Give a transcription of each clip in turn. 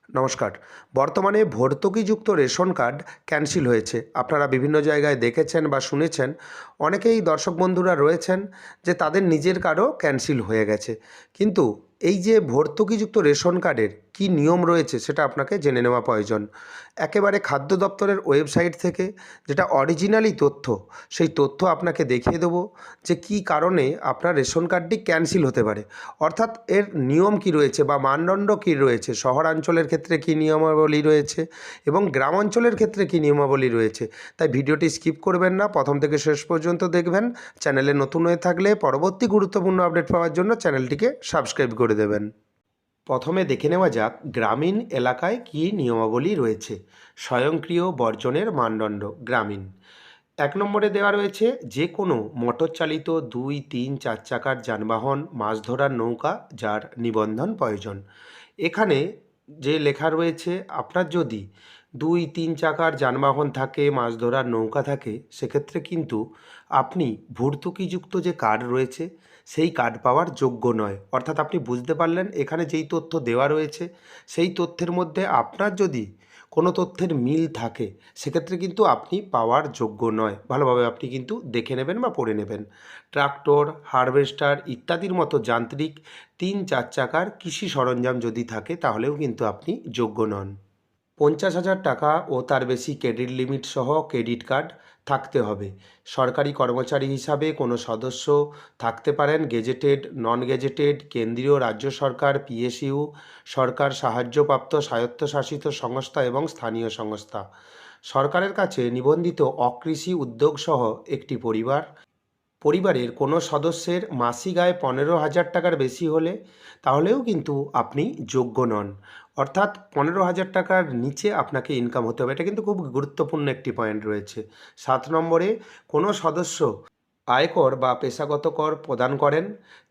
নমস্কার। বর্তমানে ভর্তুকিযুক্ত রেশন কার্ড ক্যানসেল হয়েছে। আপনারা বিভিন্ন জায়গায় দেখেছেন বা শুনেছেন। অনেকেই দর্শক বন্ধুরা রয়েছেন যে তাদের নিজের কার্ডও ক্যানসেল হয়ে গেছে। কিন্তু এই যে ভর্তুকিযুক্ত রেশন কার্ডের কী নিয়ম রয়েছে সেটা আপনাকে জেনে নেওয়া প্রয়োজন। একেবারে খাদ্য দপ্তরের ওয়েবসাইট থেকে যেটা অরিজিনালি তথ্য, সেই তথ্য আপনাকে দেখিয়ে দেবো যে কী কারণে আপনার রেশন কার্ডটি ক্যানসেল হতে পারে। অর্থাৎ এর নিয়ম কী রয়েছে বা মানদণ্ড কী রয়েছে, শহরাঞ্চলের ক্ষেত্রে কী নিয়মাবলী রয়েছে এবং গ্রাম অঞ্চলের ক্ষেত্রে কী নিয়মাবলী রয়েছে। তাই ভিডিওটি স্কিপ করবেন না, প্রথম থেকে শেষ পর্যন্ত দেখবেন। চ্যানেলে নতুন হয়ে থাকলে পরবর্তী গুরুত্বপূর্ণ আপডেট পাওয়ার জন্য চ্যানেলটিকে সাবস্ক্রাইব করে দেবেন। প্রথমে দেখে নেওয়া যাক গ্রামীণ এলাকায় কী নিয়মাবলী রয়েছে। স্বয়ংক্রিয় বর্জনের মানদণ্ড গ্রামীণ। ১ নম্বরে দেওয়া রয়েছে যে কোনো মোটর চালিত ২, ৩, ৪ চাকার যানবাহন, মাছ ধরার নৌকা যার নিবন্ধন প্রয়োজন। এখানে যে লেখা রয়েছে, আপনার যদি ২, ৩ চাকার যানবাহন থাকে, মাছ ধরার নৌকা থাকে, সেক্ষেত্রে কিন্তু আপনি ভর্তুকিযুক্ত যে কার্ড রয়েছে সেই কার্ড পাওয়ার যোগ্য নয়। অর্থাৎ আপনি বুঝতে পারলেন, এখানে যেই তথ্য দেওয়া রয়েছে সেই তথ্যের মধ্যে আপনার যদি কোনো তথ্যের মিল থাকে সেক্ষেত্রে কিন্তু আপনি পাওয়ার যোগ্য নয়। ভালোভাবে আপনি কিন্তু দেখে নেবেন বা পড়ে নেবেন। ট্রাক্টর, হারভেস্টার ইত্যাদির মতো যান্ত্রিক ৩, ৪ চাকার কৃষি সরঞ্জাম যদি থাকে তাহলেও কিন্তু আপনি যোগ্য নন। ৫০,০০০ টাকা ও তার বেশি ক্রেডিট লিমিট সহ ক্রেডিট কার্ড থাকতে হবে। সরকারি কর্মচারী হিসাবে কোনো সদস্য থাকতে পারেন, গেজেটেড, নন গেজেটেড, কেন্দ্রীয় রাজ্য সরকার, পিএসইউ, সরকার সাহায্যপ্রাপ্ত স্বায়ত্তশাসিত সংস্থা এবং স্থানীয় সংস্থা। সরকারের কাছে নিবন্ধিত অকৃষি উদ্যোগসহ একটি পরিবারের কোনো সদস্যের মাসিক আয় ১৫,০০০ টাকার বেশি হলে তাহলেও কিন্তু আপনি যোগ্য নন। অর্থাৎ ১৫,০০০ টাকার নিচে আপনাকে ইনকাম হতে হবে। এটা কিন্তু খুব গুরুত্বপূর্ণ একটি পয়েন্ট রয়েছে। ৭ নম্বরে কোনো সদস্য আয়কর বা পেশাগত কর প্রদান করেন।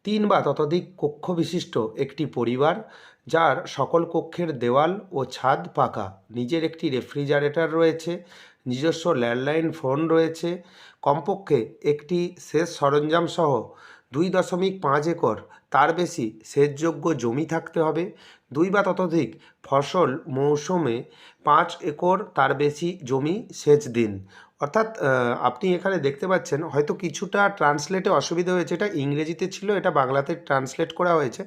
৩ বা ততোধিক কক্ষ বিশিষ্ট একটি পরিবার যার সকল কক্ষের দেওয়াল ও ছাদ পাকা, নিজের একটি রেফ্রিজারেটর রয়েছে, নিজস্ব ল্যান্ডলাইন ফোন রয়েছে, কমপক্ষে একটি সেচ সরঞ্জাম সহ ২.৫ একর তার বেশি সেচযোগ্য জমি থাকতে হবে। ২ বা ততোধিক ফসল মৌসুমে ৫ একর তার বেশি জমি সেচ দিন। অর্থাৎ আপনি এখানে দেখতে পাচ্ছেন, হয়তো কিছুটা ট্রান্সলেটে অসুবিধা হয়েছে। এটা ইংরেজিতে ছিল, এটা বাংলাতে ট্রান্সলেট করা হয়েছে,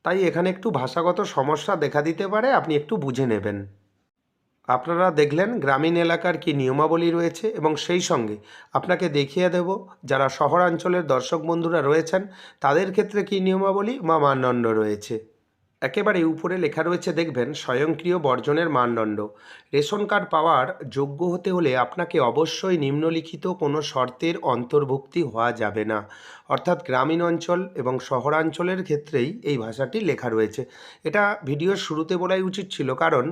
তাই এখানে একটু ভাষাগত সমস্যা দেখা দিতে পারে, আপনি একটু বুঝে নেবেন। আপনারা দেখলেন গ্রামীণ এলাকার কি নিয়মাবলী রয়েছে এবং সেই সঙ্গে আপনাকে দেখিয়ে দেব যারা শহরাঞ্চলের দর্শক বন্ধুরা রয়েছেন তাদের ক্ষেত্রে কি নিয়মাবলী বা মানদণ্ড রয়েছে। একেবারে উপরে লেখা রয়েছে দেখবেন, স্বয়ংক্রিয় বর্জনের মানদণ্ড। রেশন কার্ড পাওয়ার যোগ্য হতে হলে আপনাকে অবশ্যই নিম্নলিখিত কোনো শর্তের অন্তর্ভুক্তি হওয়া যাবে না। অর্থাৎ গ্রামীণ অঞ্চল এবং শহরাঞ্চলের ক্ষেত্রেই এই ভাষাটি লেখা রয়েছে। এটা ভিডিওর শুরুতে বলাই উচিত ছিল, কারণ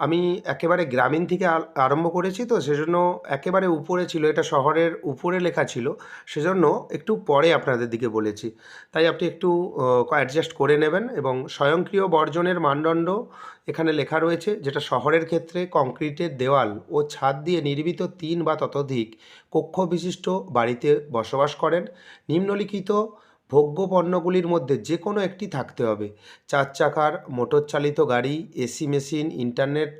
আমি একেবারে গ্রামীণ থেকে আরম্ভ করেছি, তো সেজন্য একেবারে উপরে ছিল, এটা শহরের উপরে লেখা ছিল, সেজন্য একটু পরে আপনাদের দিকে বলেছি। তাই আপনি একটু অ্যাডজাস্ট করে নেবেন। এবং স্বয়ংক্রিয় বর্জনের মানদণ্ড এখানে লেখা রয়েছে, যেটা শহরের ক্ষেত্রে কংক্রিটের দেওয়াল ও ছাদ দিয়ে নির্মিত ৩ বা ততোধিক কক্ষ বিশিষ্ট বাড়িতে বসবাস করেন। নিম্নলিখিত ভোগ্য পণ্যগুলির মধ্যে যে কোনো একটি থাকতে হবে। ৪ চাকার মোটর চালিত গাড়ি, এসি মেশিন, ইন্টারনেট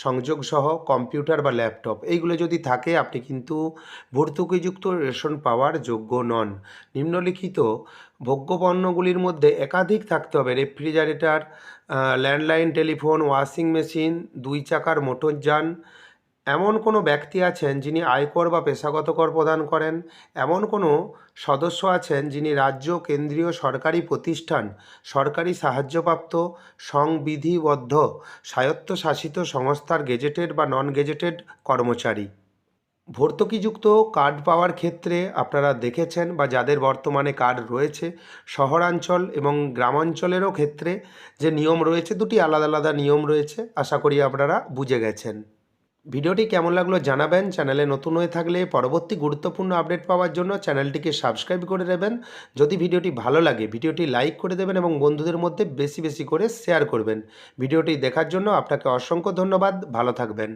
সংযোগ সহ কম্পিউটার বা ল্যাপটপ, এইগুলো যদি থাকে আপনি কিন্তু ভর্তুকিযুক্ত রেশন পাওয়ার যোগ্য নন। নিম্নলিখিত ভোগ্যপণ্যগুলির মধ্যে একাধিক থাকতে হবে। Refrigerator, landline telephone, washing machine, ২ চাকার মোটরযান। এমন কোনো ব্যক্তি আছেন যিনি আয়কর বা পেশাগত কর প্রদান করেন। এমন কোনো সদস্য আছেন যিনি রাজ্য, কেন্দ্রীয় সরকারি প্রতিষ্ঠান, সরকারি সাহায্যপ্রাপ্ত সংবিধিবদ্ধ স্বায়ত্তশাসিত সংস্থার গেজেটেড বা নন গেজেটেড কর্মচারী। ভর্তুকিযুক্ত কার্ড পাওয়ার ক্ষেত্রে আপনারা দেখেছেন বা যাদের বর্তমানে কার্ড রয়েছে, শহরাঞ্চল এবং গ্রামাঞ্চলেরও ক্ষেত্রে যে নিয়ম রয়েছে, দুটি আলাদা আলাদা নিয়ম রয়েছে। আশা করি আপনারা বুঝে গেছেন। ভিডিওটি কেমন লাগলো জানাবেন। চ্যানেলে নতুন হয়ে থাকলে পরবর্তী গুরুত্বপূর্ণ আপডেট পাওয়ার জন্য চ্যানেলটিকে সাবস্ক্রাইব করে দেবেন। যদি ভিডিওটি ভালো লাগে ভিডিওটি লাইক করে দেবেন এবং বন্ধুদের মধ্যে বেশি বেশি করে শেয়ার করবেন। ভিডিওটি দেখার জন্য আপনাকে অসংখ্য ধন্যবাদ। ভালো থাকবেন।